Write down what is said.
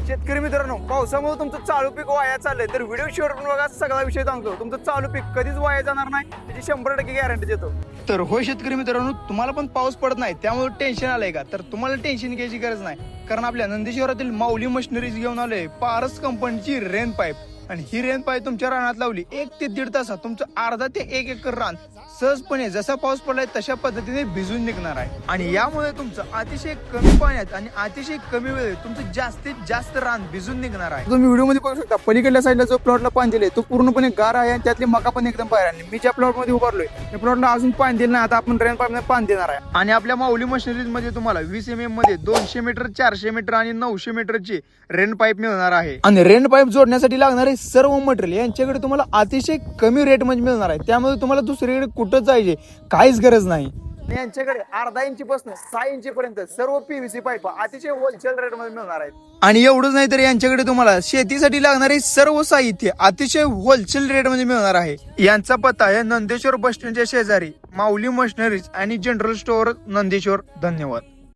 शेतकरी मित्रांनो, पावसामुळे तुमचं चालू पीक वाया चाललंय तर व्हिडिओ शेअर करून बघा. सगळा विषय सांगतो. तुमचं चालू पीक कधीच वाया जाणार नाही, त्याची 100% गॅरंटी देतो. तर होय शेतकरी मित्रांनो, तुम्हाला पण पाऊस पडत नाही त्यामुळे टेन्शन आलंय का? तर तुम्हाला टेन्शन घ्यायची गरज नाही, कारण आपल्या नंदेश्वरातील माऊली मशिनरीज घेऊन आलोय पारस कंपनीची रेन पाईप. आणि ही रेन पाईप तुमच्या रानात लावली 1 ते 1.5 तासात तुमचं अर्धा ते 1 एकर रान सहजपणे जसा पाऊस पडलाय तशा पद्धतीने भिजून निघणार आहे. आणि यामुळे तुमचं अतिशय कमी पाण्यात आणि अतिशय कमी वेळेत तुमचं जास्तीत जास्त रान भिजून निघणार आहे. तुम्ही व्हिडिओ मध्ये पाहू शकता, पलीकडल्या साईडला जो प्लॉटला पाणी दिले तो पूर्णपणे गार आहे आणि त्यातली मका पण एकदम बाहेर आहे. मी ज्या प्लॉट मध्ये उभारलोय त्या प्लॉटला अजून पाणी दिलं नाही. आता आपण रेन पाईप मध्ये पाणी देणार आहे. आणि आपल्या माऊली मशिनरीज मध्ये तुम्हाला 20 mm मध्ये 200 मीटर, 400 मीटर आणि 900 मीटरची रेन पाईप मिळणार आहे. आणि रेन पाईप जोडण्यासाठी लागणारे सर्व मटेरियल यांच्याकडे तुम्हाला अतिशय कमी रेट मध्ये मिळणार आहे. त्यामुळे तुम्हाला दुसरीकडे कुठं जायचे काहीच गरज नाही. यांच्याकडे अर्धा इंची पासून 6 इंची पर्यंत सर्व पीव्हीसी पाईप अतिशय होलसेल रेट मध्ये मिळणार आहेत. आणि एवढंच नाही तर यांच्याकडे तुम्हाला शेतीसाठी लागणारे सर्व साहित्य अतिशय होलसेल रेट मध्ये मिळणार आहे. यांचा पत्ता आहे नंदेश्वर बस स्टँडच्या शेजारी माऊली मशिनरीज आणि जनरल स्टोअर नंदेश्वर. धन्यवाद.